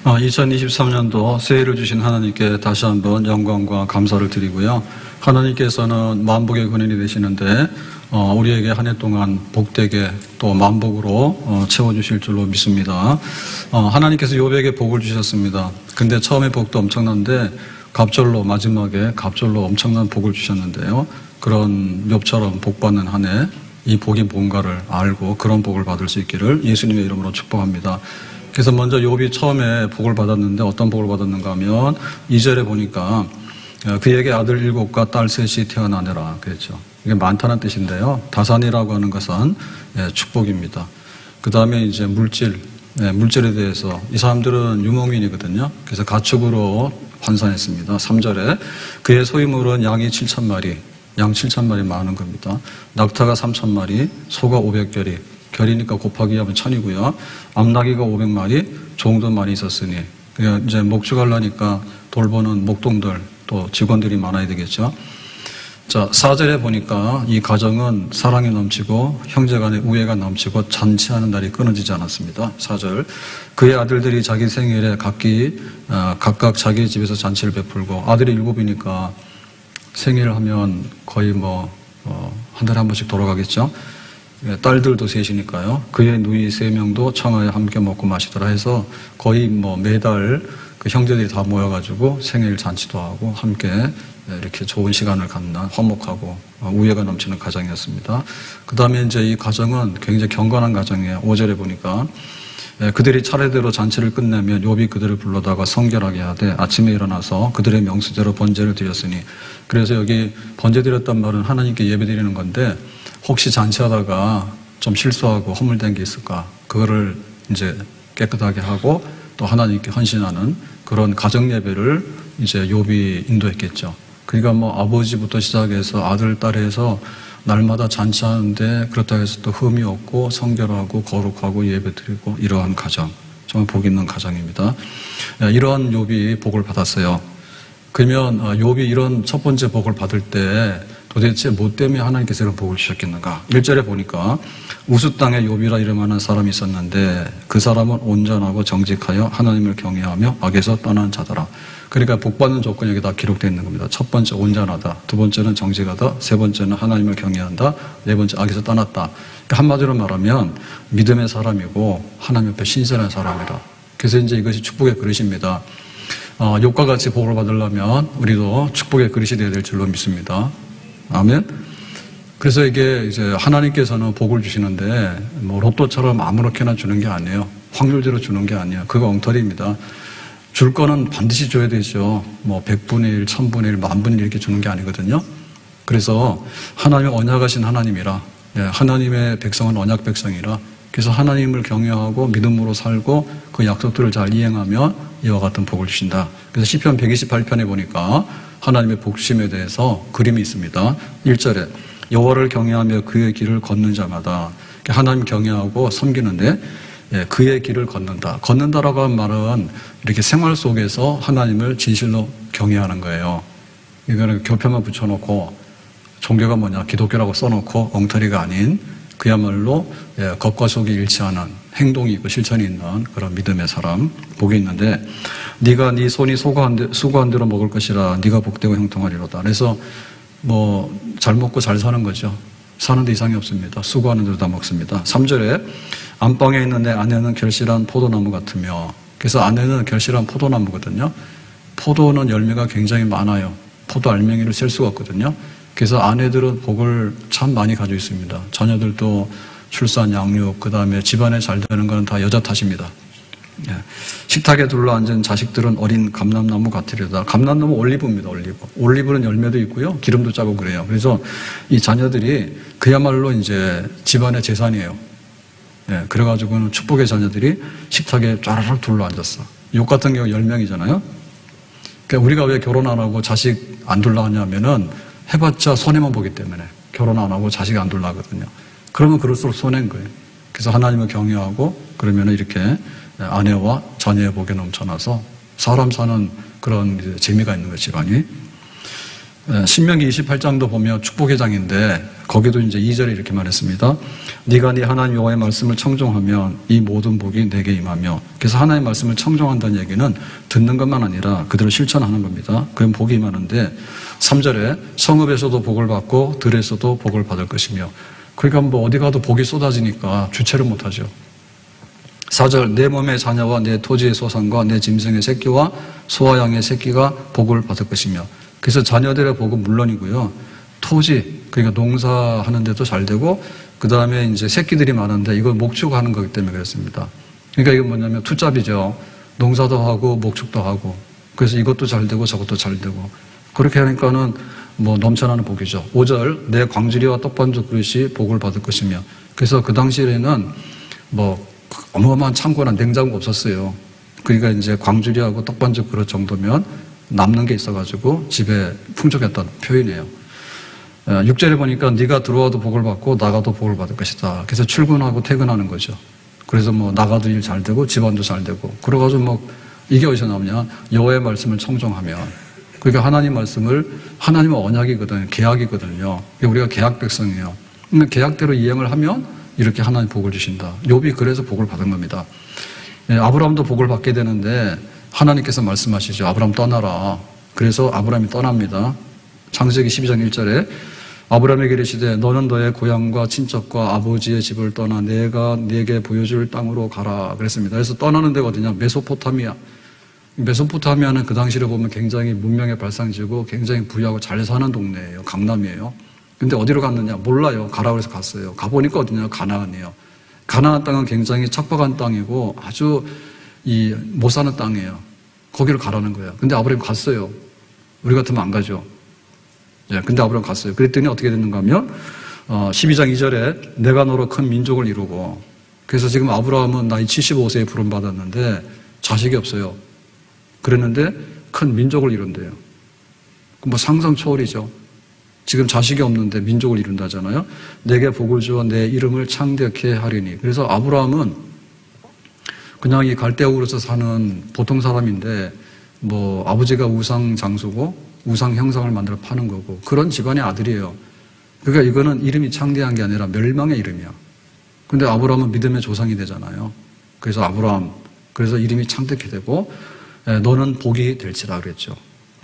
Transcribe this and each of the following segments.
2023년도 새해를 주신 하나님께 다시 한번 영광과 감사를 드리고요. 하나님께서는 만복의 근원이 되시는데 우리에게 한 해 동안 복되게 또 만복으로 채워주실 줄로 믿습니다. 하나님께서 욥에게 복을 주셨습니다. 근데 처음에 복도 엄청난데 마지막에 갑절로 엄청난 복을 주셨는데요. 그런 욥처럼 복받는 한 해, 이 복이 뭔가를 알고 그런 복을 받을 수 있기를 예수님의 이름으로 축복합니다. 그래서 먼저 욥이 처음에 복을 받았는데 어떤 복을 받았는가 하면 2절에 보니까 그에게 아들 7과 딸 3이 태어나느라 그랬죠. 이게 많다는 뜻인데요. 다산이라고 하는 것은 축복입니다. 그 다음에 이제 물질에 대해서 이 사람들은 유목민이거든요. 그래서 가축으로 환산했습니다. 3절에 그의 소유물은 양이 7,000마리, 양 7,000마리 많은 겁니다. 낙타가 3,000마리, 소가 500결이, 결이니까 곱하기 하면 1,000이고요. 암나귀가 500마리, 종도 많이 있었으니 이제 목축하려니까 돌보는 목동들 또 직원들이 많아야 되겠죠. 자, 4절에 보니까 이 가정은 사랑이 넘치고 형제간의 우애가 넘치고 잔치하는 날이 끊어지지 않았습니다. 4절 그의 아들들이 자기 생일에 각각 자기 집에서 잔치를 베풀고 아들이 7이니까 생일을 하면 거의 한 달에 한 번씩 돌아가겠죠. 딸들도 3이니까요. 그의 누이 3명도 청하에 함께 먹고 마시더라 해서 거의 매달 그 형제들이 다 모여가지고 생일 잔치도 하고 함께 이렇게 좋은 시간을 갖는 화목하고 우애가 넘치는 가정이었습니다. 그 다음에 이제 이 가정은 굉장히 경건한 가정이에요. 5절에 보니까 그들이 차례대로 잔치를 끝내면 욥이 그들을 불러다가 성결하게 하되 아침에 일어나서 그들의 명수대로 번제를 드렸으니, 그래서 여기 번제 드렸단 말은 하나님께 예배 드리는 건데 혹시 잔치하다가 좀 실수하고 허물된 게 있을까, 그거를 이제 깨끗하게 하고 또 하나님께 헌신하는 그런 가정 예배를 이제 욥이 인도했겠죠. 그러니까 아버지부터 시작해서 아들, 딸 해서 날마다 잔치하는데 그렇다고 해서 또 흠이 없고 성결하고 거룩하고 예배드리고 이러한 가정, 정말 복 있는 가정입니다. 이러한 욥이 복을 받았어요. 그러면 욥이 이런 첫 번째 복을 받을 때 도대체 뭐 때문에 하나님께서 이런 복을 주셨겠는가? 1절에 보니까 우스 땅에 욥이라 이름하는 사람이 있었는데 그 사람은 온전하고 정직하여 하나님을 경외하며 악에서 떠난 자더라. 그러니까 복받는 조건이 여기 다 기록되어 있는 겁니다. 첫 번째 온전하다, 두 번째는 정직하다, 세 번째는 하나님을 경외한다, 네 번째 악에서 떠났다. 그러니까 한마디로 말하면 믿음의 사람이고 하나님 옆에 신실한 사람이다. 그래서 이제 이것이 축복의 그릇입니다. 욥과 같이 복을 받으려면 우리도 축복의 그릇이 되어야 될 줄로 믿습니다. 아멘. 그래서 이게 이제 하나님께서는 복을 주시는데 로또처럼 아무렇게나 주는 게 아니에요. 확률대로 주는 게 아니에요. 그거 엉터리입니다. 줄 거는 반드시 줘야 되죠. 100분의 1, 1000분의 1, 10,000분의 1 이렇게 주는 게 아니거든요. 그래서 하나님의 언약하신 하나님이라, 하나님의 백성은 언약 백성이라, 그래서 하나님을 경외하고 믿음으로 살고 그 약속들을 잘 이행하면 이와 같은 복을 주신다. 그래서 시편 128편에 보니까 하나님의 복심에 대해서 그림이 있습니다. 1절에 여호와를 경외하며 그의 길을 걷는 자마다, 하나님 경외하고 섬기는데 그의 길을 걷는다. 걷는다라고 하는 말은 이렇게 생활 속에서 하나님을 진실로 경외하는 거예요. 이거는 교표만 붙여놓고 종교가 뭐냐, 기독교라고 써놓고 엉터리가 아닌 그야말로 겉과 속이 일치하는 행동이 있고 실천이 있는 그런 믿음의 사람, 복이 있는데 네가 네 손이 수고한 대로 먹을 것이라 네가 복되고 형통하리로다. 그래서 잘 먹고 잘 사는 거죠. 사는 데 이상이 없습니다. 수고하는 대로 다 먹습니다. 3절에 안방에 있는 내 아내는 결실한 포도나무 같으며, 그래서 아내는 결실한 포도나무거든요. 포도는 열매가 굉장히 많아요. 포도 알맹이를 셀 수가 없거든요. 그래서 아내들은 복을 참 많이 가지고 있습니다. 자녀들도 출산, 양육, 그 다음에 집안에 잘 되는 건 다 여자 탓입니다. 식탁에 둘러앉은 자식들은 어린 감람나무 같으리로다. 감람나무 올리브입니다. 올리브는 열매도 있고요, 기름도 짜고 그래요. 그래서 이 자녀들이 그야말로 이제 집안의 재산이에요. 그래가지고는 축복의 자녀들이 식탁에 쫘라락 둘러앉았어. 욥 같은 경우 10명이잖아요. 그러니까 우리가 왜 결혼 안 하고 자식 안 둘러 하냐면은 해봤자 손해만 보기 때문에 결혼 안 하고 자식 안 둘러 하거든요. 그러면 그럴수록 손해인 거예요. 그래서 하나님을 경외하고 그러면 이렇게 아내와 자녀의 복에 넘쳐나서 사람 사는 그런 재미가 있는 거예요, 집안이. 신명기 28장도 보면 축복의 장인데 거기도 이제 2절에 이렇게 말했습니다. 네가 네 하나님 여호와의 말씀을 청종하면 이 모든 복이 내게 임하며. 그래서 하나님의 말씀을 청종한다는 얘기는 듣는 것만 아니라 그대로 실천하는 겁니다. 그럼 복이 임하는데 3절에 성읍에서도 복을 받고 들에서도 복을 받을 것이며. 그러니까 뭐 어디 가도 복이 쏟아지니까 주체를 못하죠. 4절 내 몸의 자녀와 내 토지의 소산과 내 짐승의 새끼와 소와 양의 새끼가 복을 받을 것이며. 그래서 자녀들의 복은 물론이고요. 토지, 그러니까 농사하는 데도 잘 되고, 그 다음에 이제 새끼들이 많은데 이걸 목축하는 거기 때문에 그렇습니다. 그러니까 이건 뭐냐면 투잡이죠. 농사도 하고 목축도 하고. 그래서 이것도 잘 되고 저것도 잘 되고. 그렇게 하니까는 뭐 넘쳐나는 복이죠. 5절 내 광주리와 떡반죽 그릇이 복을 받을 것이며. 그래서 그 당시에는 뭐 어마어마한 창고나 냉장고가 없었어요. 그러니까 이제 광주리하고 떡반죽 그릇 정도면 남는 게 있어가지고 집에 풍족했던 표현이에요. 6절에 보니까 네가 들어와도 복을 받고 나가도 복을 받을 것이다. 그래서 출근하고 퇴근하는 거죠. 그래서 뭐 나가도 일 잘 되고 집안도 잘 되고. 그래가지고 뭐 이게 어디서 나오냐? 여호와의 말씀을 청종하면. 그러니까 하나님 말씀을, 하나님은 언약이거든요. 계약이거든요. 우리가 계약 백성이에요. 근데 계약대로 이행을 하면 이렇게 하나님 복을 주신다. 욥이 그래서 복을 받은 겁니다. 아브라함도 복을 받게 되는데 하나님께서 말씀하시죠. 아브라함 떠나라. 그래서 아브라함이 떠납니다. 창세기 12장 1절에 아브라함에게 이르시되 너는 너의 고향과 친척과 아버지의 집을 떠나 내가 네게 보여줄 땅으로 가라 그랬습니다. 그래서 떠나는 데가 어디냐? 메소포타미아. 메소포타미아는 그 당시를 보면 굉장히 문명의 발상지고 굉장히 부유하고 잘 사는 동네예요. 강남이에요. 근데 어디로 갔느냐? 몰라요. 가라고 해서 갔어요. 가보니까 어디냐? 가나안이에요. 가나안 땅은 굉장히 척박한 땅이고 아주 못 사는 땅이에요. 거기를 가라는 거예요. 근데 아브라함이 갔어요. 우리 같으면 안 가죠. 근데 아브라함 갔어요. 그랬더니 어떻게 됐는가 하면 12장 2절에 내가 너로 큰 민족을 이루고. 그래서 지금 아브라함은 나이 75세에 부름받았는데 자식이 없어요. 그랬는데 큰 민족을 이룬대요. 뭐 상상 초월이죠. 지금 자식이 없는데 민족을 이룬다잖아요. 내게 복을 주어 내 이름을 창대케 하리니. 그래서 아브라함은 그냥 이 갈대아우르에서 사는 보통 사람인데 뭐 아버지가 우상 장수고 우상 형상을 만들어 파는 거고 그런 집안의 아들이에요. 그러니까 이거는 이름이 창대한 게 아니라 멸망의 이름이야. 근데 아브라함은 믿음의 조상이 되잖아요. 그래서 아브라함, 그래서 이름이 창대케 되고 너는 복이 될지라 그랬죠.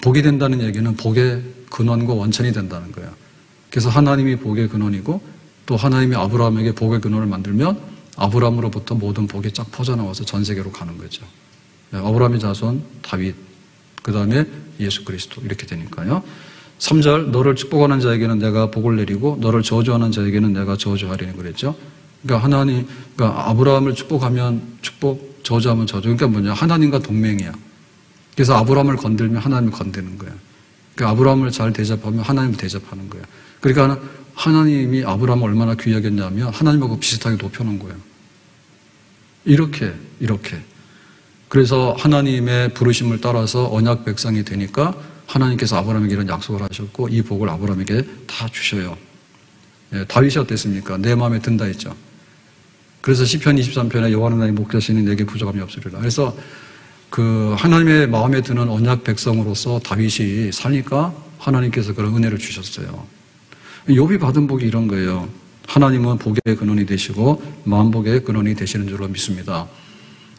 복이 된다는 얘기는 복의 근원과 원천이 된다는 거예요. 그래서 하나님이 복의 근원이고 또 하나님이 아브라함에게 복의 근원을 만들면 아브라함으로부터 모든 복이 쫙 퍼져나와서 전 세계로 가는 거죠. 아브라함의 자손 다윗, 그 다음에 예수 그리스도 이렇게 되니까요. 3절 너를 축복하는 자에게는 내가 복을 내리고 너를 저주하는 자에게는 내가 저주하리니 그랬죠. 그러니까 그러니까 아브라함을 축복하면 축복, 저주하면 저주. 그러니까 뭐냐? 하나님과 동맹이야. 그래서 아브라함을 건들면 하나님을 건드는 거야. 그러니까 아브라함을 잘 대접하면 하나님을 대접하는 거야. 그러니까 하나님이 아브라함을 얼마나 귀하게 했냐면 하나님하고 비슷하게 높여놓은 거예요. 이렇게. 그래서 하나님의 부르심을 따라서 언약 백성이 되니까 하나님께서 아브라함에게 이런 약속을 하셨고 이 복을 아브라함에게 다 주셔요. 다윗이 어땠습니까? 내 마음에 든다 했죠. 그래서 시편 23편에 여호와는 나의 목자시니 내게 부족함이 없으리라. 그래서 그 하나님의 마음에 드는 언약 백성으로서 다윗이 사니까 하나님께서 그런 은혜를 주셨어요. 욥이 받은 복이 이런 거예요. 하나님은 복의 근원이 되시고 만복의 근원이 되시는 줄로 믿습니다.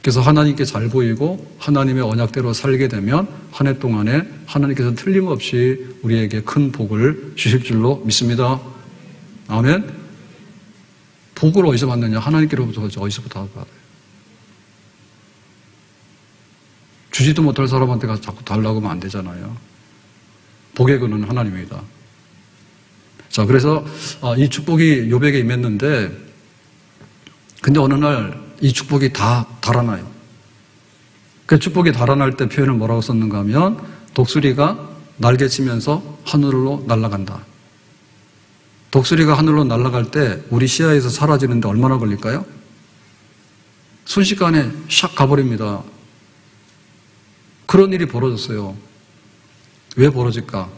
그래서 하나님께 잘 보이고 하나님의 언약대로 살게 되면 한 해 동안에 하나님께서 틀림없이 우리에게 큰 복을 주실 줄로 믿습니다. 아멘. 복을 어디서 받느냐? 하나님께로부터 어디서부터 받아요? 주지도 못할 사람한테 가서 자꾸 달라고 하면 안 되잖아요. 복의 근원은 하나님입니다. 자, 그래서 이 축복이 욥에게 임했는데 근데 어느 날 이 축복이 다 달아나요. 그 축복이 달아날 때 표현을 뭐라고 썼는가 하면 독수리가 날개치면서 하늘로 날아간다. 독수리가 하늘로 날아갈 때 우리 시야에서 사라지는데 얼마나 걸릴까요? 순식간에 샥 가버립니다. 그런 일이 벌어졌어요. 왜 벌어질까?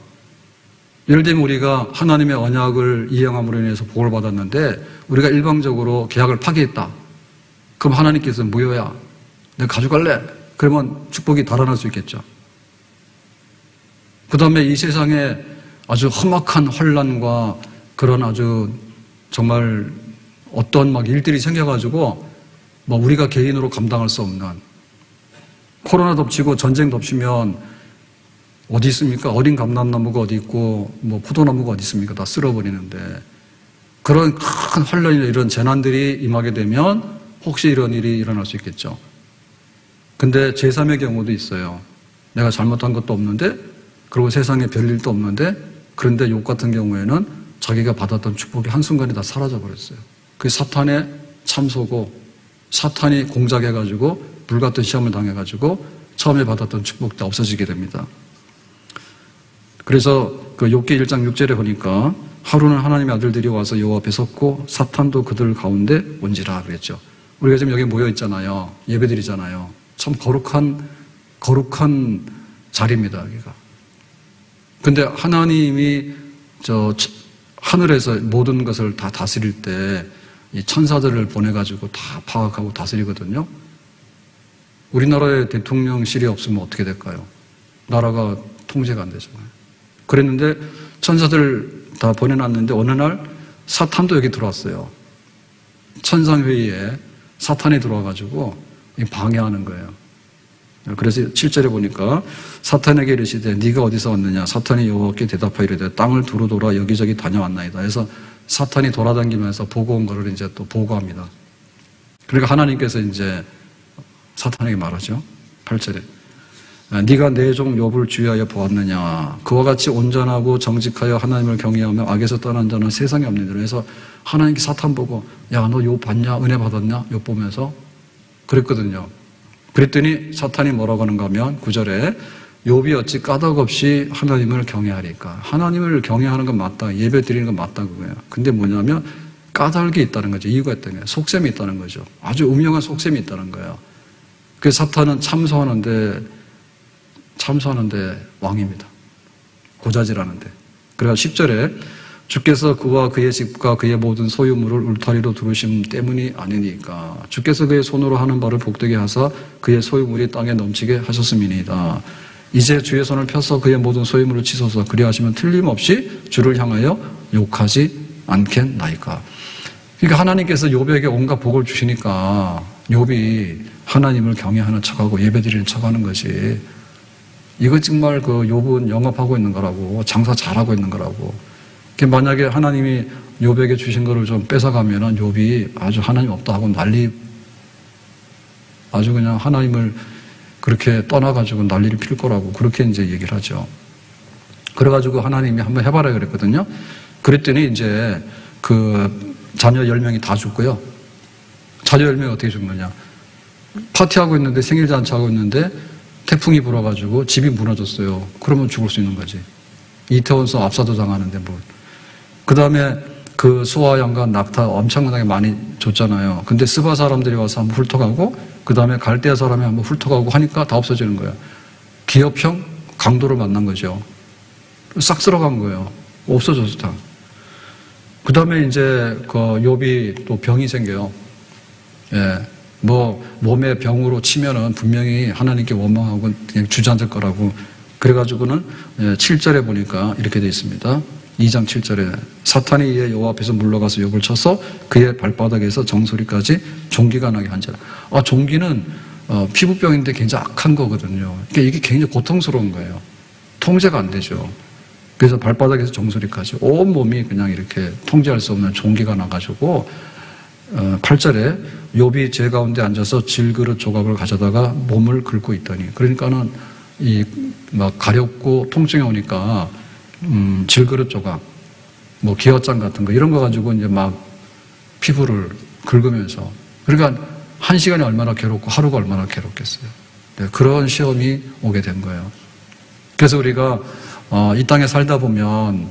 예를 들면 우리가 하나님의 언약을 이행함으로 인해서 복을 받았는데 우리가 일방적으로 계약을 파기했다. 그럼 하나님께서 무효야. 내가 가져갈래. 그러면 축복이 달아날 수 있겠죠. 그 다음에 이 세상에 아주 험악한 환란과 그런 아주 정말 어떤 막 일들이 생겨가지고 뭐 우리가 개인으로 감당할 수 없는 코로나 덮치고 전쟁 덮치면 어디 있습니까? 어린 감람나무가 어디 있고 뭐 포도나무가 어디 있습니까? 다 쓸어버리는데 그런 큰 환란이나 이런 재난들이 임하게 되면 혹시 이런 일이 일어날 수 있겠죠. 근데 제3의 경우도 있어요. 내가 잘못한 것도 없는데 그리고 세상에 별일도 없는데 그런데 욥 같은 경우에는 자기가 받았던 축복이 한순간에 다 사라져버렸어요. 그게 사탄의 참소고 사탄이 공작해가지고 불같은 시험을 당해가지고 처음에 받았던 축복이 다 없어지게 됩니다. 그래서 그 욥기 1장 6절에 보니까 하루는 하나님의 아들들이 와서 여호와 앞에 섰고 사탄도 그들 가운데 온지라 그랬죠. 우리가 지금 여기 모여 있잖아요. 예배드리잖아요. 참 거룩한 자리입니다, 여기가. 근데 하나님이 하늘에서 모든 것을 다 다스릴 때 이 천사들을 보내가지고 다 파악하고 다스리거든요. 우리나라에 대통령실이 없으면 어떻게 될까요? 나라가 통제가 안 되잖아요. 그랬는데 천사들 다 보내놨는데 어느 날 사탄도 여기 들어왔어요. 천상회의에 사탄이 들어와가지고 방해하는 거예요. 그래서 7절에 보니까 사탄에게 이르시되 네가 어디서 왔느냐? 사탄이 여호와께 대답하여 이르되 땅을 두루 돌아 여기저기 다녀왔나이다. 그래서 사탄이 돌아다니면서 보고 온 거를 이제 또 보고합니다. 그러니까 하나님께서 이제 사탄에게 말하죠. 8절에 네가 내 종 욥을 주의하여 보았느냐? 그와 같이 온전하고 정직하여 하나님을 경외하며 악에서 떠난 자는 세상에 없느니라. 그래서 하나님께 사탄 보고 야, 너 욥 봤냐? 은혜 받았냐? 욥 보면서 그랬거든요. 그랬더니 사탄이 뭐라고 하는가 하면 9절에 욥이 어찌 까닭없이 하나님을 경외하리까. 하나님을 경외하는 건 맞다. 예배 드리는 건 맞다 그거예요. 근데 뭐냐면 까닭이 있다는 거죠. 이유가 있다는 거예요. 속셈이 있다는 거죠. 아주 음흉한 속셈이 있다는 거예요. 그래서 사탄은 참소하는데 왕입니다. 고자질하는데. 그래서 10절에 주께서 그와 그의 집과 그의 모든 소유물을 울타리로 두르심 때문이 아니니까. 주께서 그의 손으로 하는 바를 복되게 하사 그의 소유물이 땅에 넘치게 하셨음이니이다. 이제 주의 손을 펴서 그의 모든 소유물을 치소서. 그리하시면 틀림없이 주를 향하여 욕하지 않겠나이까. 그러니까 하나님께서 욥에게 온갖 복을 주시니까 욥이 하나님을 경외하는 척하고 예배드리는 척하는 것이 이거 정말 그 욥은 영업하고 있는 거라고, 장사 잘하고 있는 거라고. 만약에 하나님이 욥에게 주신 거를 좀 뺏어가면은 욥이 아주 하나님 없다 하고 아주 그냥 하나님을 그렇게 떠나가지고 난리를 필 거라고 그렇게 이제 얘기를 하죠. 그래가지고 하나님이 한번 해봐라 그랬거든요. 그랬더니 이제 그 자녀 10명이 다 죽고요. 자녀 10명이 어떻게 죽는 거냐. 파티하고 있는데 생일잔치 하고 있는데 태풍이 불어가지고 집이 무너졌어요. 그러면 죽을 수 있는 거지. 이태원서 압사도 당하는데 뭐. 그 다음에 그 수아 양과 낙타 엄청나게 많이 줬잖아요. 근데 스바 사람들이 와서 한번 훑어가고 그 다음에 갈대아 사람이 한번 훑어가고 하니까 다 없어지는 거예요. 기업형 강도를 만난 거죠. 싹 쓸어간 거예요. 없어졌어 다. 그 다음에 이제 그 욥이 또 병이 생겨요. 예. 뭐 몸에 병으로 치면은 분명히 하나님께 원망하고 그냥 주저앉을 거라고. 그래가지고는 7절에 보니까 이렇게 돼 있습니다. 2장 7절에 사탄이 이에 여호와 앞에서 물러가서 욥을 쳐서 그의 발바닥에서 정수리까지 종기가 나게 한지라. 종기는 피부병인데 굉장히 악한 거거든요. 그러니까 이게 굉장히 고통스러운 거예요. 통제가 안 되죠. 그래서 발바닥에서 정수리까지 온 몸이 그냥 이렇게 통제할 수 없는 종기가 나가지고 8절에 욥이 제 가운데 앉아서 질그릇 조각을 가져다가 몸을 긁고 있더니, 그러니까는 이 막 가렵고 통증이 오니까 질그릇 조각, 뭐 기어장 같은 거 이런 거 가지고 이제 막 피부를 긁으면서, 그러니까 한 시간이 얼마나 괴롭고 하루가 얼마나 괴롭겠어요. 네, 그런 시험이 오게 된 거예요. 그래서 우리가 이 땅에 살다 보면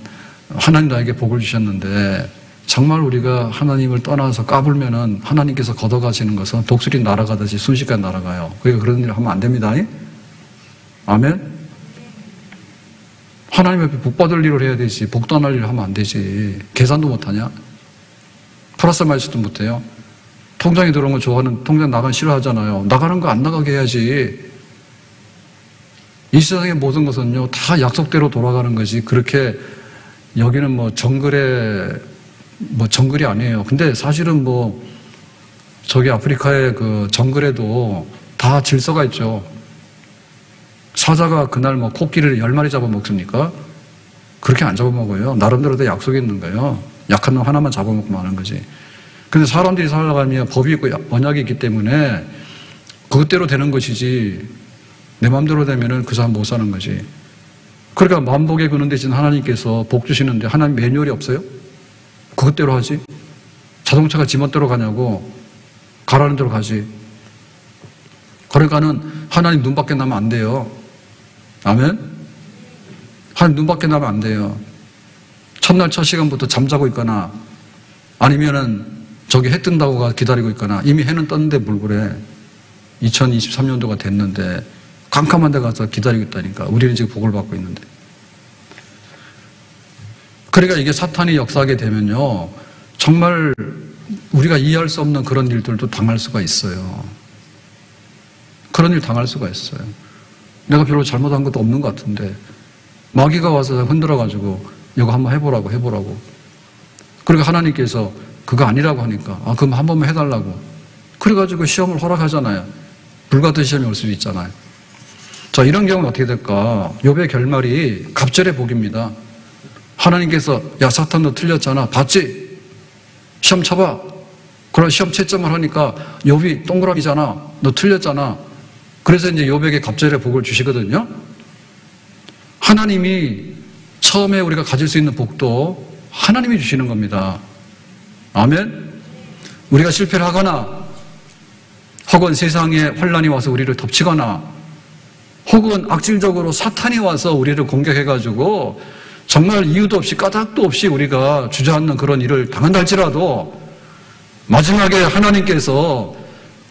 하나님 나에게 복을 주셨는데 정말 우리가 하나님을 떠나서 까불면은 하나님께서 걷어가시는 것은 독수리 날아가듯이 순식간에 날아가요. 그러니까 그런 일 하면 안 됩니다. 아멘? 하나님 앞에 복 받을 일을 해야 되지, 복도 안 할 일을 하면 안 되지. 계산도 못하냐? 플러스 마이너스도 못해요. 통장에 들어온 거 좋아하는, 통장 나가는 싫어하잖아요. 나가는 거 안 나가게 해야지. 이 세상의 모든 것은요 다 약속대로 돌아가는 것이 그렇게 여기는 뭐 정글이 아니에요. 근데 사실은 뭐 저기 아프리카의 그 정글에도 다 질서가 있죠. 사자가 그날 뭐 코끼리를 10마리 잡아먹습니까? 그렇게 안 잡아먹어요. 나름대로 다 약속이 있는 거예요. 약한 놈 하나만 잡아먹고 마는 거지. 근데 사람들이 살아가면 법이 있고 언약이 있기 때문에 그것대로 되는 것이지, 내 마음대로 되면은 그 사람 못 사는 거지. 그러니까 만복에 그는 대신 하나님께서 복 주시는데 하나님 매뉴얼이 없어요? 그것대로 하지. 자동차가 지멋대로 가냐고. 가라는 대로 가지. 그러니까는 하나님 눈 밖에 나면 안 돼요. 아멘? 하나님 눈 밖에 나면 안 돼요. 첫날 첫 시간부터 잠자고 있거나 아니면은 저기 해 뜬다고 기다리고 있거나, 이미 해는 떴는데 뭘 그래. 2023년도가 됐는데 깜깜한 데 가서 기다리고 있다니까. 우리는 지금 복을 받고 있는데. 그러니까 이게 사탄이 역사하게 되면요, 정말 우리가 이해할 수 없는 그런 일들도 당할 수가 있어요. 그런 일 당할 수가 있어요. 내가 별로 잘못한 것도 없는 것 같은데 마귀가 와서 흔들어가지고 이거 한번 해보라고. 그러니까 하나님께서 그거 아니라고 하니까, 그럼 한 번만 해달라고. 그래가지고 시험을 허락하잖아요. 불같은 시험이 올 수도 있잖아요. 자, 이런 경우는 어떻게 될까? 욥의 결말이 갑절의 복입니다. 하나님께서, 야, 사탄 너 틀렸잖아. 봤지? 시험 쳐봐. 그럼 시험 채점을 하니까 욥이 동그라미잖아. 너 틀렸잖아. 그래서 이제 욥에게 갑절의 복을 주시거든요. 하나님이 처음에 우리가 가질 수 있는 복도 하나님이 주시는 겁니다. 아멘? 우리가 실패를 하거나 혹은 세상에 환란이 와서 우리를 덮치거나 혹은 악질적으로 사탄이 와서 우리를 공격해가지고 정말 이유도 없이 까닭도 없이 우리가 주저앉는 그런 일을 당한다 할지라도 마지막에 하나님께서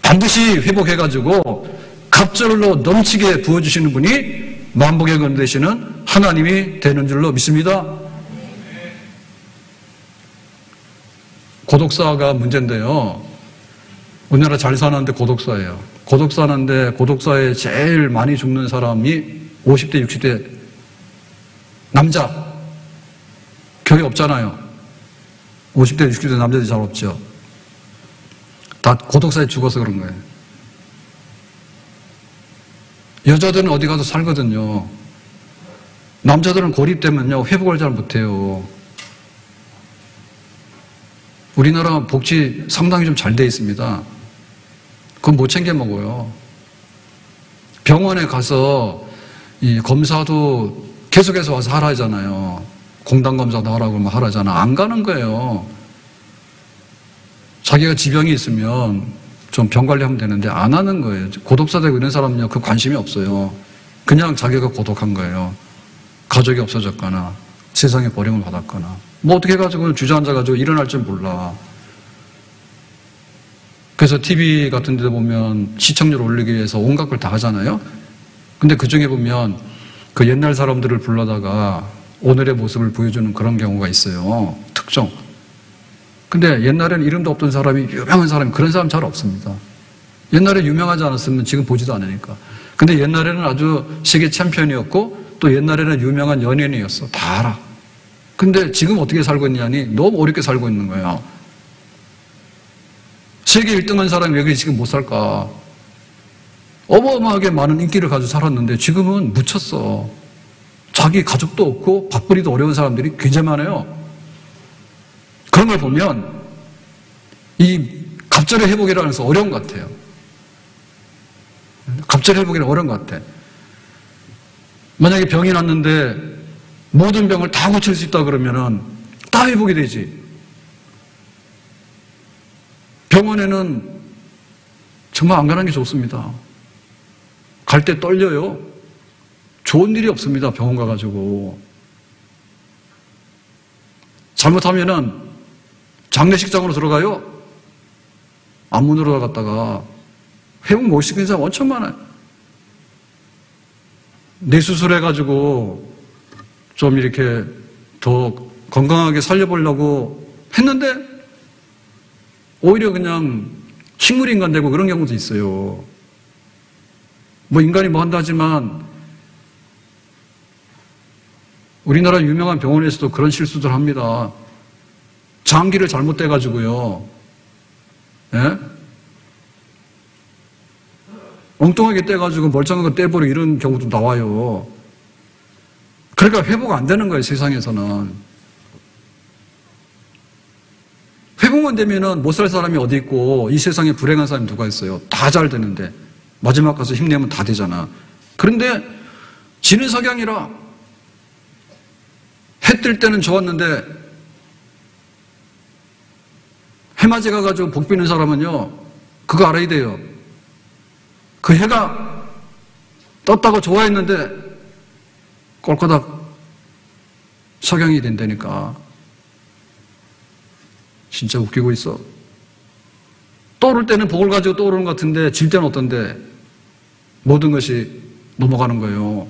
반드시 회복해가지고 갑절로 넘치게 부어주시는 분이 만복의 근 되시는 하나님이 되는 줄로 믿습니다. 고독사가 문제인데요. 우리나라 잘 사는데 고독사예요. 고독사는데 고독사에 제일 많이 죽는 사람이 50대, 60대 남자. 교회 없잖아요. 50대, 60대 남자들이 잘 없죠. 다 고독사에 죽어서 그런 거예요. 여자들은 어디 가서 살거든요. 남자들은 고립되면요, 회복을 잘 못해요. 우리나라 복지 상당히 좀 잘 돼 있습니다. 그건 못 챙겨 먹어요. 병원에 가서 이 검사도 계속해서 와서 하라 하잖아요. 공당검사도 하라고 그러면 하라 하잖아. 안 가는 거예요. 자기가 지병이 있으면 좀 병 관리하면 되는데 안 하는 거예요. 고독사 되고 이런 사람은요, 그 관심이 없어요. 그냥 자기가 고독한 거예요. 가족이 없어졌거나 세상에 버림을 받았거나 뭐 어떻게 해가지고 주저앉아가지고 일어날 줄 몰라. 그래서 TV 같은 데 보면 시청률 올리기 위해서 온갖 걸 다 하잖아요. 근데 그 중에 보면 그 옛날 사람들을 불러다가 오늘의 모습을 보여주는 그런 경우가 있어요. 특정. 근데 옛날에는 이름도 없던 사람이 유명한 사람이, 그런 사람 잘 없습니다. 옛날에 유명하지 않았으면 지금 보지도 않으니까. 근데 옛날에는 아주 세계 챔피언이었고 또 옛날에는 유명한 연예인이었어. 다 알아. 근데 지금 어떻게 살고 있냐니 너무 어렵게 살고 있는 거예요. 세계 1등한 사람이 왜 지금 못 살까? 어마어마하게 많은 인기를 가지고 살았는데 지금은 묻혔어. 자기 가족도 없고 밥벌이도 어려운 사람들이 굉장히 많아요. 그런 걸 보면 이 갑절의 회복이라는 것은 어려운 것 같아요. 갑절의 회복이라는 어려운 것 같아. 만약에 병이 났는데 모든 병을 다 고칠 수 있다 그러면은 다 회복이 되지. 병원에는 정말 안 가는 게 좋습니다. 갈 때 떨려요. 좋은 일이 없습니다. 병원 가가지고. 잘못하면은 장례식장으로 들어가요. 앞문으로 갔다가 회복 못 시키는 사람 엄청 많아요. 뇌수술해가지고 좀 이렇게 더 건강하게 살려보려고 했는데 오히려 그냥 식물인간 되고 그런 경우도 있어요. 뭐 인간이 뭐 한다 하지만 우리나라 유명한 병원에서도 그런 실수들 합니다. 장기를 잘못 떼가지고요. 예? 엉뚱하게 떼가지고 멀쩡한 거 떼버리고 이런 경우도 나와요. 그러니까 회복 안 되는 거예요, 세상에서는. 회복만 되면은 못 살 사람이 어디 있고, 이 세상에 불행한 사람이 누가 있어요? 다 잘 되는데. 마지막 가서 힘내면 다 되잖아. 그런데, 지는 석양이라, 해 뜰 때는 좋았는데, 해맞이 가가지고 복 비는 사람은요, 그거 알아야 돼요. 그 해가 떴다고 좋아했는데, 꼴까닥 석양이 된다니까. 진짜 웃기고 있어. 떠오를 때는 복을 가지고 떠오르는 것 같은데, 질 때는 어떤데? 모든 것이 넘어가는 거예요.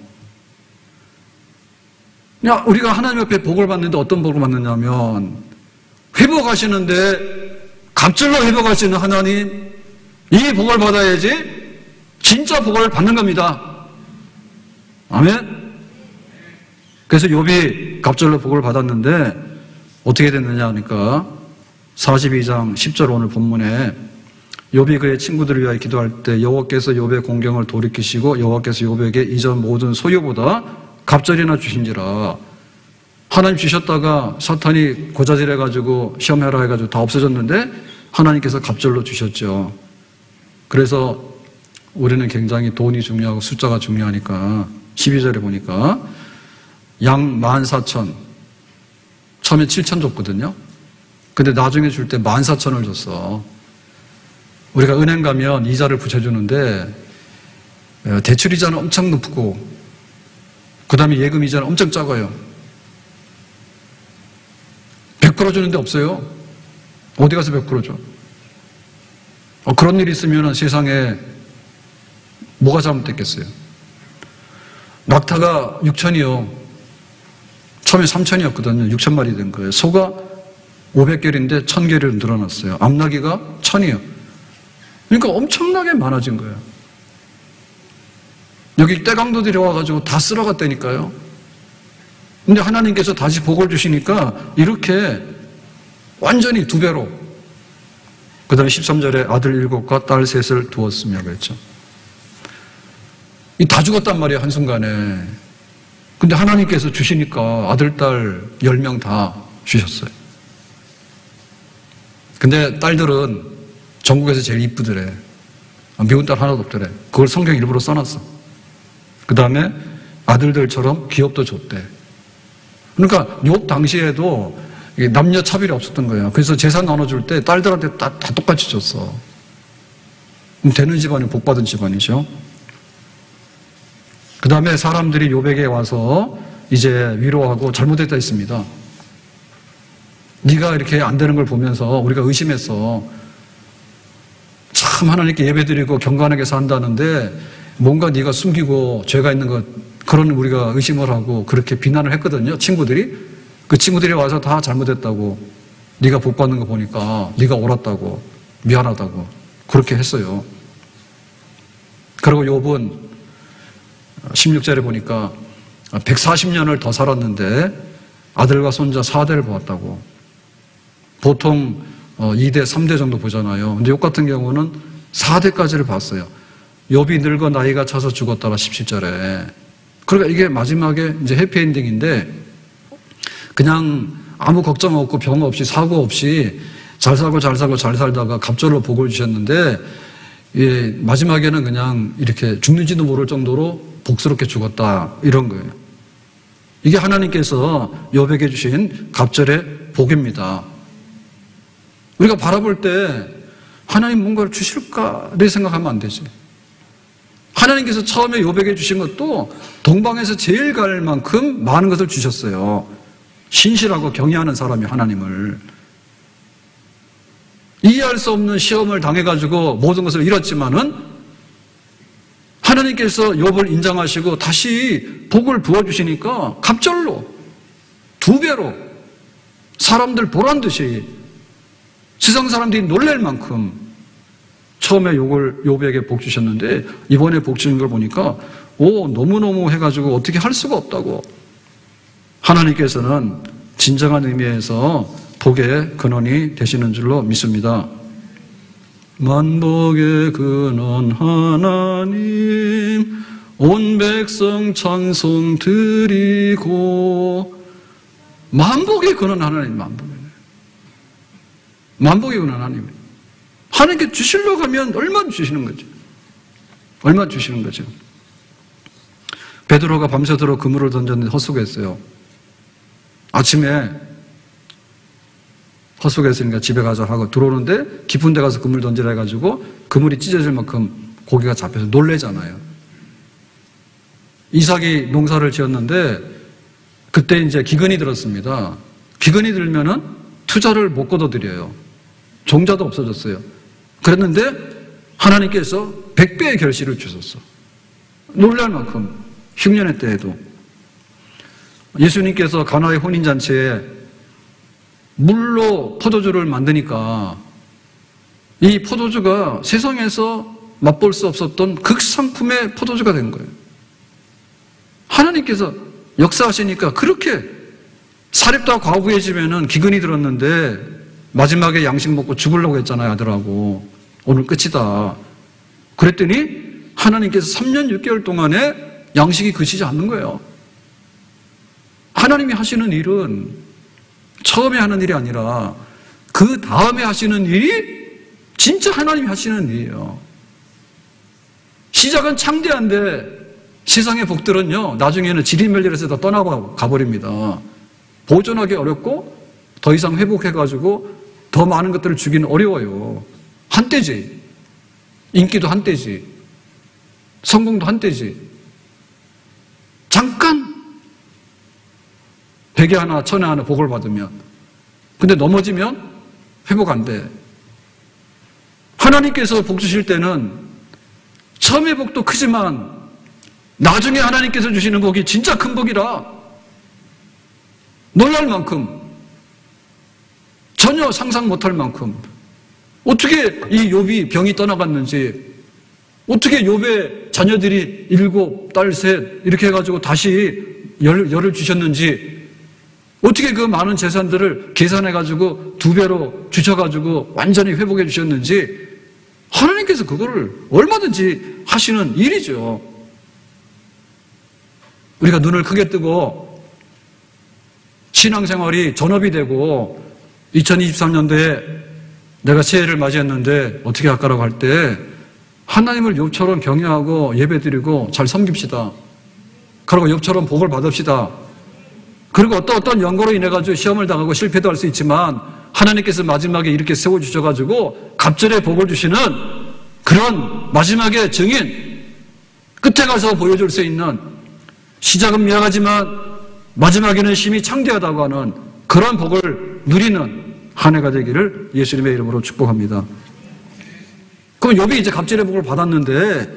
야, 우리가 하나님 앞에 복을 받는데 어떤 복을 받느냐면, 회복하시는데, 갑절로 회복하시는 하나님, 이 복을 받아야지, 진짜 복을 받는 겁니다. 아멘? 그래서 욥이 갑절로 복을 받았는데, 어떻게 됐느냐 하니까, 42장 10절 오늘 본문에 욥이 그의 친구들을 위하여 기도할 때 여호와께서 욥의 공경을 돌이키시고 여호와께서 욥에게 이전 모든 소유보다 갑절이나 주신지라. 하나님 주셨다가 사탄이 고자질해가지고 시험해라 해가지고 다 없어졌는데 하나님께서 갑절로 주셨죠. 그래서 우리는 굉장히 돈이 중요하고 숫자가 중요하니까 12절에 보니까 양 14,000 처음에 7,000 줬거든요. 근데 나중에 줄 때 14,000을 줬어. 우리가 은행 가면 이자를 붙여주는데 대출 이자는 엄청 높고 그 다음에 예금 이자는 엄청 작아요. 100% 주는데 없어요. 어디 가서 100% 줘? 그런 일이 있으면 세상에 뭐가 잘못됐겠어요? 낙타가 6,000이요. 처음에 3,000이었거든요. 6,000마리 된 거예요. 소가 500개리인데 1,000개를 늘어났어요. 암나귀가 1,000이요. 그러니까 엄청나게 많아진 거예요. 여기 떼강도들이 와가지고 다 쓸어갔다니까요. 근데 하나님께서 다시 복을 주시니까 이렇게 완전히 2배로. 그 다음에 13절에 아들 7과 딸 3을 두었으며 그랬죠. 이 다 죽었단 말이에요, 한순간에. 근데 하나님께서 주시니까 아들, 딸 10명 다 주셨어요. 근데 딸들은 전국에서 제일 이쁘더래. 미운 딸 하나도 없더래. 그걸 성경 일부러 써놨어. 그 다음에 아들들처럼 기업도 줬대. 그러니까 욥 당시에도 남녀 차별이 없었던 거예요. 그래서 재산 나눠줄 때 딸들한테 다 똑같이 줬어. 그럼 되는 집안이 복받은 집안이죠. 그 다음에 사람들이 욥에게 와서 이제 위로하고 잘못했다 했습니다. 네가 이렇게 안 되는 걸 보면서 우리가 의심했어. 참 하나님께 예배드리고 경건하게 산다는데 뭔가 네가 숨기고 죄가 있는 것 그런 우리가 의심을 하고 그렇게 비난을 했거든요. 친구들이. 그 친구들이 와서 다 잘못했다고 네가 복 받는 거 보니까 네가 옳았다고 미안하다고 그렇게 했어요. 그리고 욥은 16절에 보니까 140년을 더 살았는데 아들과 손자 4대를 보았다고. 보통 2대, 3대 정도 보잖아요. 근데 욥 같은 경우는 4대까지를 봤어요. 욥이 늙어 나이가 차서 죽었다가 17절에. 그러니까 이게 마지막에 이제 해피엔딩인데 그냥 아무 걱정 없고 병 없이 사고 없이 잘 살고 잘 살고 잘 살다가 갑절로 복을 주셨는데 예, 마지막에는 그냥 이렇게 죽는지도 모를 정도로 복스럽게 죽었다 이런 거예요. 이게 하나님께서 욥에게 주신 갑절의 복입니다. 우리가 바라볼 때 하나님 뭔가를 주실까 내 생각하면 안 되지. 하나님께서 처음에 욥에게 주신 것도 동방에서 제일 갈 만큼 많은 것을 주셨어요. 신실하고 경외하는 사람이 하나님을. 이해할 수 없는 시험을 당해가지고 모든 것을 잃었지만은 하나님께서 욥을 인정하시고 다시 복을 부어주시니까 갑절로 2배로 사람들 보란 듯이 세상 사람들이 놀랄 만큼 처음에 욥에게 복 주셨는데 이번에 복 주는 걸 보니까 너무너무 해가지고 어떻게 할 수가 없다고 하나님께서는 진정한 의미에서 복의 근원이 되시는 줄로 믿습니다. 만복의 근원 하나님, 온 백성 찬송 드리고. 만복의 근원 하나님, 만복의 근원 하나님. 하나님께 주시려고 하면 얼마나 주시는 거죠? 얼마나 주시는 거죠? 베드로가 밤새도록 그물을 던졌는데 헛수고했어요. 아침에 헛수고했으니까 집에 가자 하고 들어오는데 깊은 데 가서 그물 던지라 해가지고 그물이 찢어질 만큼 고기가 잡혀서 놀래잖아요. 이삭이 농사를 지었는데 그때 이제 기근이 들었습니다. 기근이 들면은 투자를 못 거둬들여요. 종자도 없어졌어요. 그랬는데 하나님께서 100배의 결실을 주셨어. 놀랄 만큼 흉년의 때에도. 예수님께서 가나의 혼인잔치에 물로 포도주를 만드니까 이 포도주가 세상에서 맛볼 수 없었던 극상품의 포도주가 된 거예요. 하나님께서 역사하시니까 그렇게 사렙다 과부해지면은 기근이 들었는데 마지막에 양식 먹고 죽으려고 했잖아요, 아들하고. 오늘 끝이다. 그랬더니 하나님께서 3년 6개월 동안에 양식이 그치지 않는 거예요. 하나님이 하시는 일은 처음에 하는 일이 아니라 그 다음에 하시는 일이 진짜 하나님이 하시는 일이에요. 시작은 창대한데 세상의 복들은요, 나중에는 지리멸렬해서 다 떠나고 가버립니다. 보존하기 어렵고 더 이상 회복해가지고 더 많은 것들을 주기는 어려워요. 한때지. 인기도 한때지. 성공도 한때지. 잠깐 100에 하나, 1000에 하나 복을 받으면. 근데 넘어지면 회복 안 돼. 하나님께서 복 주실 때는 처음의 복도 크지만 나중에 하나님께서 주시는 복이 진짜 큰 복이라 놀랄 만큼, 전혀 상상 못할 만큼, 어떻게 이 욥이 병이 떠나갔는지, 어떻게 욥의 자녀들이 7, 딸 3 이렇게 해가지고 다시 열을 주셨는지, 어떻게 그 많은 재산들을 계산해가지고 2배로 주셔가지고 완전히 회복해 주셨는지, 하나님께서 그거를 얼마든지 하시는 일이죠. 우리가 눈을 크게 뜨고 신앙생활이 전업이 되고 2023년도에 내가 새해를 맞이했는데 어떻게 할까라고 할 때 하나님을 욥처럼 경외하고 예배드리고 잘 섬깁시다. 그리고 욥처럼 복을 받읍시다. 그리고 어떤 연고로 인해가지고 시험을 당하고 실패도 할 수 있지만 하나님께서 마지막에 이렇게 세워주셔가지고 갑절의 복을 주시는 그런 마지막에 증인, 끝에 가서 보여줄 수 있는, 시작은 미약하지만 마지막에는 심히 창대하다고 하는 그런 복을 누리는 한 해가 되기를 예수님의 이름으로 축복합니다. 그럼 욥이 이제 갑절의 복을 받았는데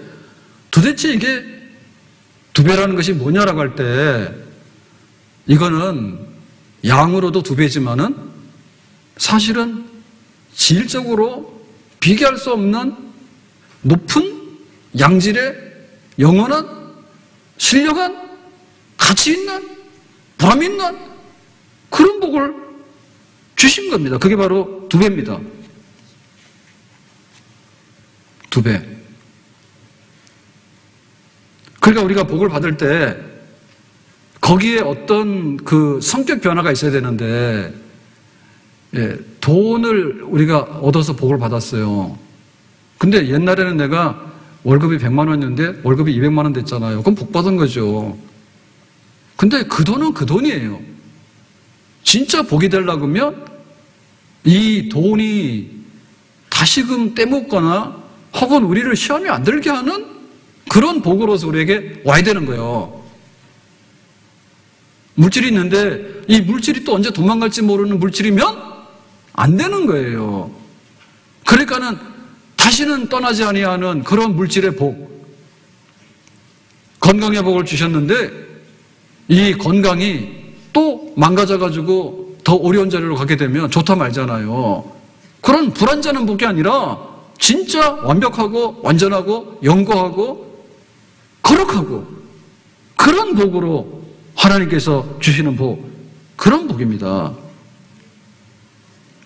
도대체 이게 2배라는 것이 뭐냐라고 할 때, 이거는 양으로도 2배지만은 사실은 질적으로 비교할 수 없는 높은 양질의 영원한 신령한 가치 있는 보람 있는 그런 복을 주신 겁니다. 그게 바로 2배입니다. 2배. 그러니까 우리가 복을 받을 때 거기에 어떤 그 성격 변화가 있어야 되는데, 돈을 우리가 얻어서 복을 받았어요. 근데 옛날에는 내가 월급이 100만 원이었는데 월급이 200만 원 됐잖아요. 그럼 복 받은 거죠. 근데 그 돈은 그 돈이에요. 진짜 복이 되려고 하면 이 돈이 다시금 떼먹거나 혹은 우리를 시험에 안 들게 하는 그런 복으로서 우리에게 와야 되는 거예요. 물질이 있는데 이 물질이 또 언제 도망갈지 모르는 물질이면 안 되는 거예요. 그러니까는 다시는 떠나지 아니하는 그런 물질의 복, 건강의 복을 주셨는데 이 건강이 또 망가져가지고 더 어려운 자리로 가게 되면 좋다 말잖아요. 그런 불완전한 복이 아니라 진짜 완벽하고 완전하고 영고하고 거룩하고 그런 복으로 하나님께서 주시는 복, 그런 복입니다.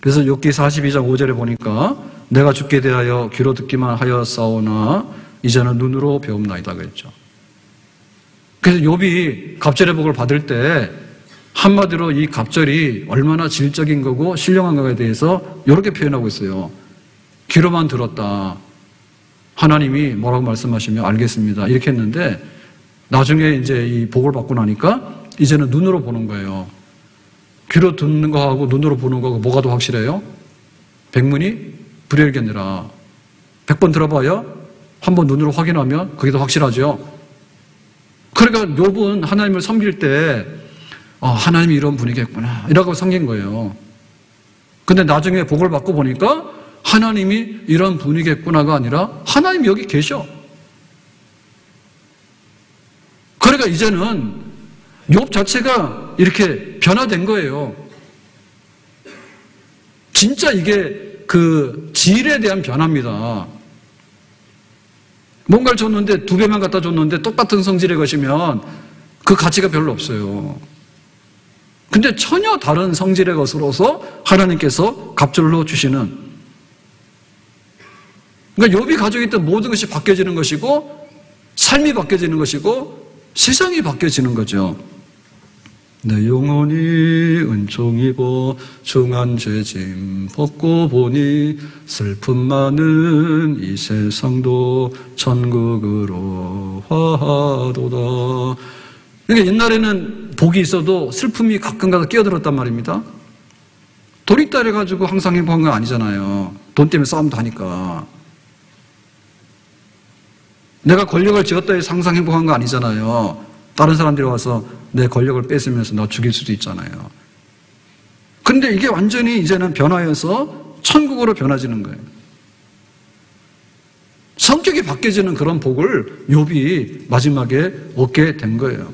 그래서 욥기 42장 5절에 보니까 내가 주께 대하여 귀로 듣기만 하였사오나 이제는 눈으로 배움나이다 그랬죠. 그래서 욥이 갑절의 복을 받을 때 한마디로 이 갑절이 얼마나 질적인 거고 신령한 거에 대해서 이렇게 표현하고 있어요. 귀로만 들었다. 하나님이 뭐라고 말씀하시면 알겠습니다. 이렇게 했는데 나중에 이제 이 복을 받고 나니까 이제는 눈으로 보는 거예요. 귀로 듣는 거하고 눈으로 보는 거하고 뭐가 더 확실해요? 백문이 불여일견이라. 100번 들어봐야 한번 눈으로 확인하면 그게 더 확실하죠. 그러니까 욥은 하나님을 섬길 때 하나님이 이런 분이겠구나 이라고 섬긴 거예요. 근데 나중에 복을 받고 보니까 하나님이 이런 분이겠구나가 아니라 하나님이 여기 계셔. 그러니까 이제는 욥 자체가 이렇게 변화된 거예요. 진짜 이게 그 질에 대한 변화입니다. 뭔가를 줬는데 2배만 갖다 줬는데 똑같은 성질의 것이면 그 가치가 별로 없어요. 근데 전혀 다른 성질의 것으로서 하나님께서 갑절로 주시는, 그러니까 욥이 가지고 있던 모든 것이 바뀌어지는 것이고 삶이 바뀌어지는 것이고 세상이 바뀌어지는 거죠. 내 영혼이 은총이고 중한 죄짐 벗고 보니 슬픔 많은 이 세상도 천국으로 화하도다. 그러니까 옛날에는 복이 있어도 슬픔이 가끔가다 끼어들었단 말입니다. 돈 있다 해가지고 항상 행복한 건 아니잖아요. 돈 때문에 싸움도 하니까. 내가 권력을 쥐었다 해서 항상 행복한 거 아니잖아요. 다른 사람들이 와서 내 권력을 뺏으면서 나 죽일 수도 있잖아요. 근데 이게 완전히 이제는 변화해서 천국으로 변화지는 거예요. 성격이 바뀌어지는 그런 복을 욥이 마지막에 얻게 된 거예요.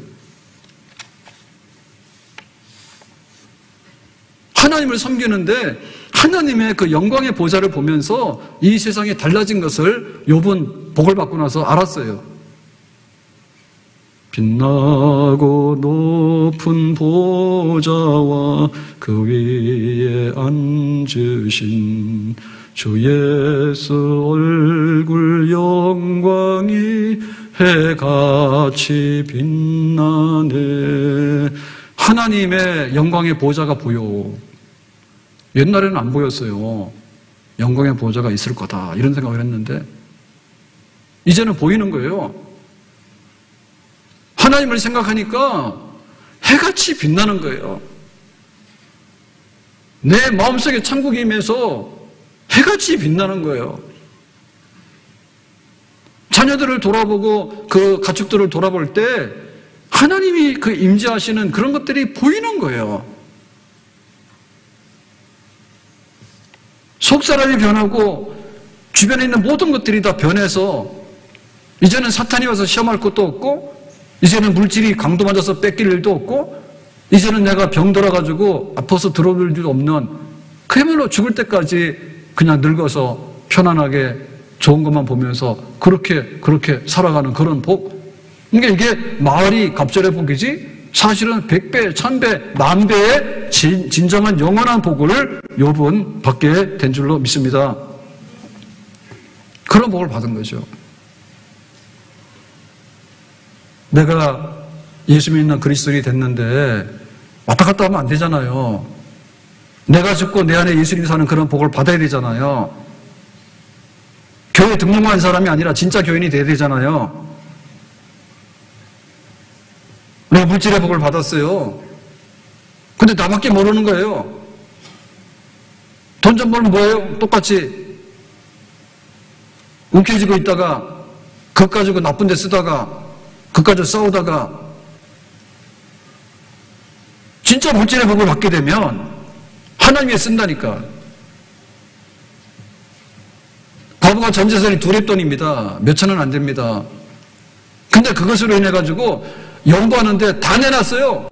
하나님을 섬기는데 하나님의 그 영광의 보좌를 보면서 이 세상이 달라진 것을 욥은 복을 받고 나서 알았어요. 빛나고 높은 보좌와 그 위에 앉으신 주 예수 얼굴 영광이 해같이 빛나네. 하나님의 영광의 보좌가 보여. 옛날에는 안 보였어요. 영광의 보좌가 있을 거다 이런 생각을 했는데 이제는 보이는 거예요. 하나님을 생각하니까 해같이 빛나는 거예요. 내 마음속에 천국이 임해서 해같이 빛나는 거예요. 자녀들을 돌아보고 그 가축들을 돌아볼 때 하나님이 그 임재하시는 그런 것들이 보이는 거예요. 속사람이 변하고 주변에 있는 모든 것들이 다 변해서 이제는 사탄이 와서 시험할 것도 없고 이제는 물질이 강도 맞아서 뺏길 일도 없고 이제는 내가 병들어가지고 아파서 들어올 일도 없는 그야말로 죽을 때까지 그냥 늙어서 편안하게 좋은 것만 보면서 그렇게 살아가는 그런 복. 그러니까 이게 마을이 갑절의 복이지 사실은 100배, 1000배, 만배의 진정한 영원한 복을 욥은 받게 된 줄로 믿습니다. 그런 복을 받은 거죠. 내가 예수 믿는 그리스도인이 됐는데 왔다 갔다 하면 안 되잖아요. 내가 죽고 내 안에 예수님이 사는 그런 복을 받아야 되잖아요. 교회 등록만 한 사람이 아니라 진짜 교인이 돼야 되잖아요. 내가 물질의 복을 받았어요. 근데 나밖에 모르는 거예요. 돈 좀 벌면 뭐예요? 똑같이 움켜쥐고 있다가 그것 가지고 나쁜 데 쓰다가 그것 가지고 싸우다가 진짜 물질의 복을 받게 되면 하나님이 쓴다니까. 바보가 전 재산이 두랩돈입니다. 몇천 원 안 됩니다. 근데 그것으로 인해 가지고 연구하는데 다 내놨어요.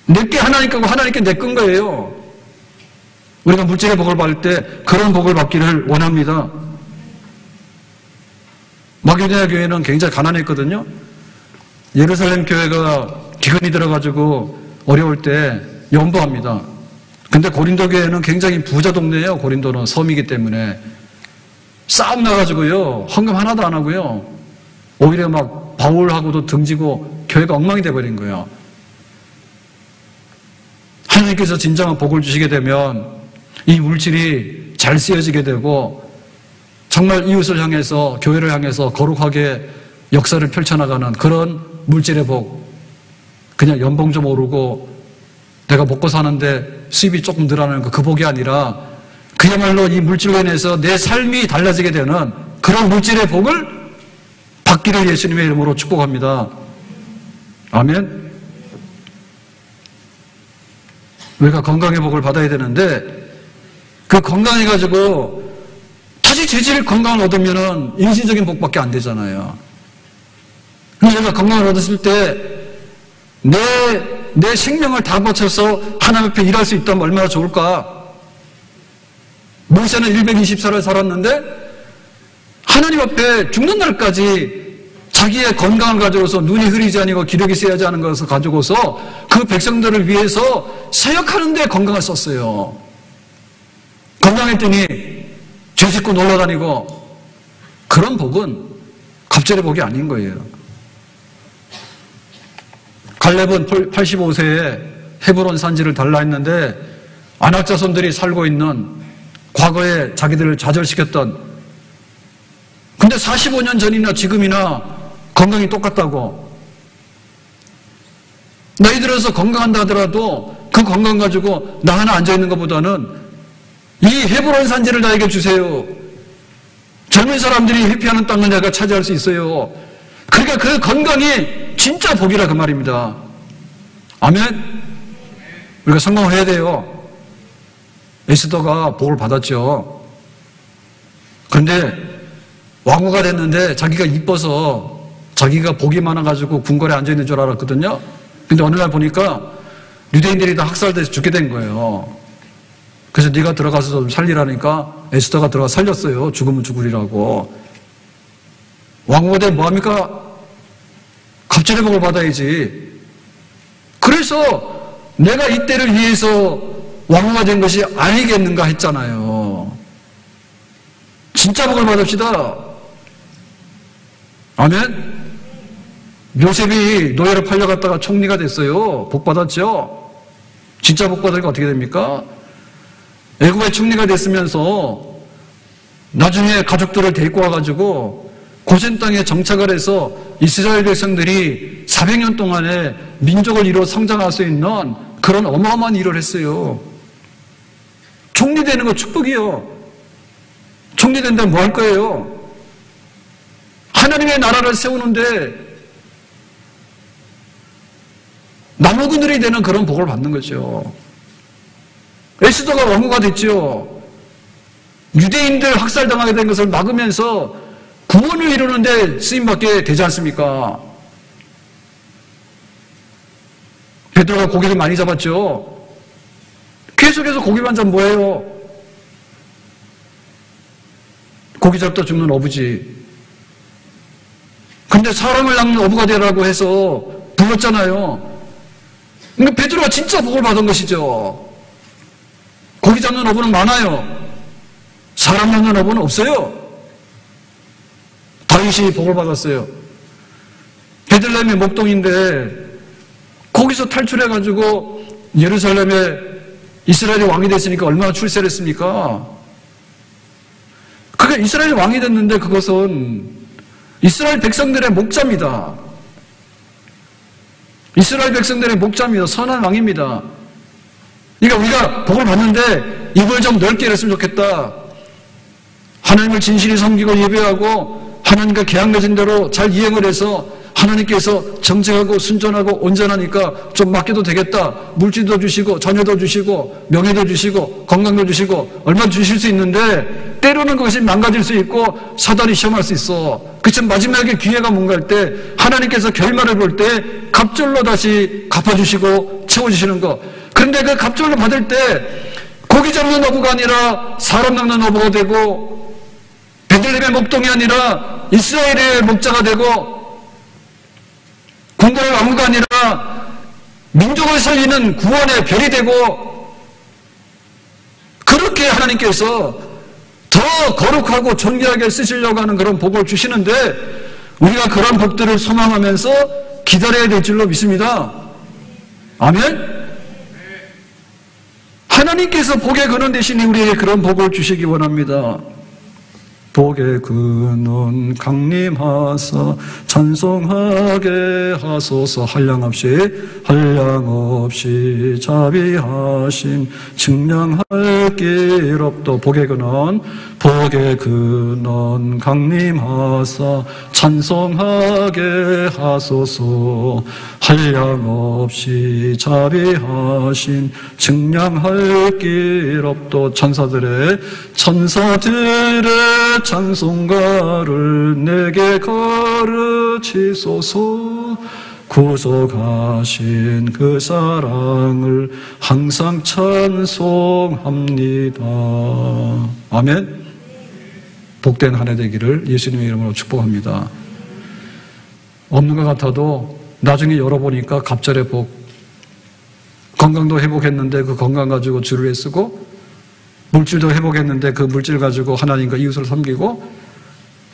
내게 하나님 거고 하나님께 내 건 거예요. 우리가 물질의 복을 받을 때 그런 복을 받기를 원합니다. 마게도냐 교회는 굉장히 가난했거든요. 예루살렘 교회가 기근이 들어가지고 어려울 때 연보합니다. 근데 고린도 교회는 굉장히 부자 동네예요. 고린도는 섬이기 때문에 싸움 나가지고요, 헌금 하나도 안 하고요, 오히려 막 바울하고도 등지고 교회가 엉망이 돼버린 거예요. 하나님께서 진정한 복을 주시게 되면 이 물질이 잘 쓰여지게 되고 정말 이웃을 향해서, 교회를 향해서 거룩하게 역사를 펼쳐나가는 그런 물질의 복, 그냥 연봉 좀 오르고 내가 먹고 사는데 수입이 조금 늘어나는 그 복이 아니라 그야말로 이 물질로 인해서 내 삶이 달라지게 되는 그런 물질의 복을 받기를 예수님의 이름으로 축복합니다. 아멘. 우리가 건강의 복을 받아야 되는데 그 건강해가지고 다시 재질 건강을 얻으면은 일시적인 복밖에 안 되잖아요. 그래서 제가 건강을 얻었을 때 내 생명을 다 바쳐서 하나님 앞에 일할 수 있다면 얼마나 좋을까? 모세는 120살을 살았는데 하나님 앞에 죽는 날까지 자기의 건강을 가지고서 눈이 흐리지 아니고 기력이 세하지 않은 것을 가지고서 그 백성들을 위해서 사역하는 데 건강을 썼어요. 건강했더니 죄 짓고 놀러다니고, 그런 복은 갑절의 복이 아닌 거예요. 갈렙은 85세에 헤브론 산지를 달라 했는데 아낙 자손들이 살고 있는 과거에 자기들을 좌절시켰던, 근데 45년 전이나 지금이나 건강이 똑같다고. 나이 들어서 건강한다 하더라도 그 건강 가지고 나 하나 앉아있는 것보다는 이 헤브론 산지를 나에게 주세요. 젊은 사람들이 회피하는 땅을 내가 차지할 수 있어요. 그러니까 그 건강이 진짜 복이라 그 말입니다. 아멘? 우리가 성공해야 돼요. 에스더가 복을 받았죠. 그런데 왕후가 됐는데 자기가 이뻐서 자기가 복이 많아가지고 궁궐에 앉아있는 줄 알았거든요. 근데 어느 날 보니까 유대인들이 다 학살돼서 죽게 된 거예요. 그래서 네가 들어가서 좀 살리라니까 에스더가 들어가 살렸어요. 죽으면 죽으리라고. 왕후가 되면 뭐합니까? 갑절의 복을 받아야지. 그래서 내가 이때를 위해서 왕후가 된 것이 아니겠는가 했잖아요. 진짜 복을 받읍시다. 아멘? 요셉이 노예로 팔려갔다가 총리가 됐어요. 복 받았죠? 진짜 복 받으니까 어떻게 됩니까? 애굽의 총리가 됐으면서 나중에 가족들을 데리고 와가지고 고센 땅에 정착을 해서 이스라엘 백성들이 400년 동안에 민족을 이루어 성장할 수 있는 그런 어마어마한 일을 했어요. 총리 되는 거 축복이요. 총리 된다면 뭐 할 거예요? 하나님의 나라를 세우는데 나무그늘이 되는 그런 복을 받는 거죠. 에스더가 왕후가 됐죠. 유대인들 학살당하게 된 것을 막으면서 구원을 이루는데 쓰임받게 되지 않습니까? 베드로가 고기를 많이 잡았죠. 계속해서 고기만 잡으면 뭐예요? 고기 잡다 죽는 어부지. 근데 사람을 낚는 어부가 되라고 해서 불렀잖아요. 그러니까 베드로가 진짜 복을 받은 것이죠. 고기 잡는 어부는 많아요. 사람 낚는 어부는 없어요. 다윗이 복을 받았어요. 베들레헴의 목동인데 거기서 탈출해가지고 예루살렘에 이스라엘이 왕이 됐으니까 얼마나 출세를 했습니까? 그게 이스라엘이 왕이 됐는데 그것은 이스라엘 백성들의 목자입니다. 이스라엘 백성들의 목자입니다. 선한 왕입니다. 그러니까 우리가 복을 받는데 입을 좀 넓게 열었으면 좋겠다. 하나님을 진실히 섬기고 예배하고 하나님과 계약 맺은 대로 잘 이행을 해서 하나님께서 정직하고 순전하고 온전하니까 좀 맡겨도 되겠다. 물질도 주시고 자녀도 주시고 명예도 주시고 건강도 주시고 얼마 주실 수 있는데 때로는 그것이 망가질 수 있고 사단이 시험할 수 있어. 그치만 마지막에 기회가 뭔가 할 때 하나님께서 결말을 볼 때 갑절로 다시 갚아주시고 채워주시는 거. 그런데 그 갑절로 받을 때 고기 잡는 어부가 아니라 사람 낚는 어부가 되고 베들레헴의 목동이 아니라 이스라엘의 목자가 되고 성도들 왕후가 아니라 민족을 살리는 구원의 별이 되고, 그렇게 하나님께서 더 거룩하고 존귀하게 쓰시려고 하는 그런 복을 주시는데, 우리가 그런 복들을 소망하면서 기다려야 될 줄로 믿습니다. 아멘? 하나님께서 복의 근원 대신에 우리에게 그런 복을 주시기 원합니다. 복의 근원 강림하사 찬송하게 하소서. 한량없이 자비하심 증량할 길 없도. 복의 근원 강림하사 찬송하게 하소서. 한량없이 자비하심 증량할 길 없도. 천사들의 찬송가를 내게 가르치소서. 구속하신 그 사랑을 항상 찬송합니다. 아멘. 복된 한 해 되기를 예수님의 이름으로 축복합니다. 없는 것 같아도 나중에 열어보니까 갑절의 복. 건강도 회복했는데 그 건강 가지고 주를 쓰고, 물질도 회복했는데 그 물질 가지고 하나님과 이웃을 섬기고,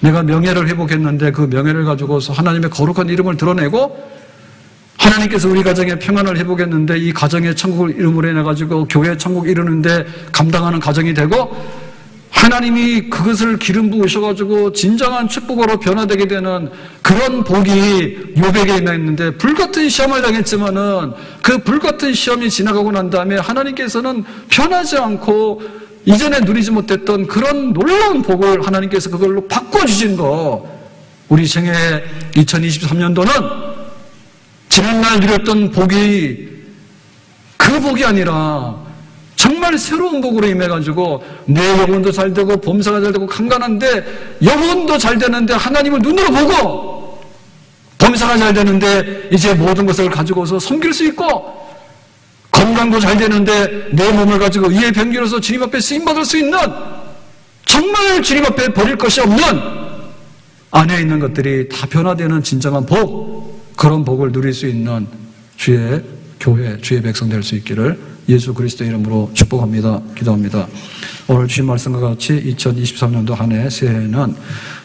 내가 명예를 회복했는데 그 명예를 가지고서 하나님의 거룩한 이름을 드러내고, 하나님께서 우리 가정에 평안을 회복했는데 이 가정의 천국을 이름으로 인해가지고 교회 천국 이루는데 감당하는 가정이 되고, 하나님이 그것을 기름 부으셔가지고 진정한 축복으로 변화되게 되는 그런 복이 욥에게 임했는데, 불같은 시험을 당했지만은 그 불같은 시험이 지나가고 난 다음에 하나님께서는 변하지 않고 이전에 누리지 못했던 그런 놀라운 복을 하나님께서 그걸로 바꿔주신 거. 우리 생애 2023년도는 지난날 누렸던 복이 그 복이 아니라 정말 새로운 복으로 임해가지고 내 영혼도 잘 되고 범사가 잘 되고, 강간한데 영혼도 잘 되는데 하나님을 눈으로 보고, 범사가 잘 되는데 이제 모든 것을 가지고서 섬길 수 있고, 건강도 잘 되는데 내 몸을 가지고 의의 병기로서 주님 앞에 쓰임받을 수 있는, 정말 주님 앞에 버릴 것이 없는 안에 있는 것들이 다 변화되는 진정한 복, 그런 복을 누릴 수 있는 주의 교회, 주의 백성 될 수 있기를 예수 그리스도의 이름으로 축복합니다. 기도합니다. 오늘 주신 말씀과 같이 2023년도 한 해 새해에는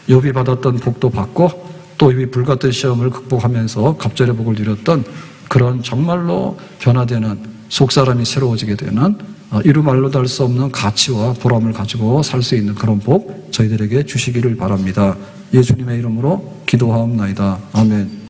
욥이 받았던 복도 받고, 또 욥이 불같은 시험을 극복하면서 갑절의 복을 누렸던 그런 정말로 변화되는, 속사람이 새로워지게 되는, 이루 말로도 할 수 없는 가치와 보람을 가지고 살 수 있는 그런 복 저희들에게 주시기를 바랍니다. 예수님의 이름으로 기도하옵나이다. 아멘.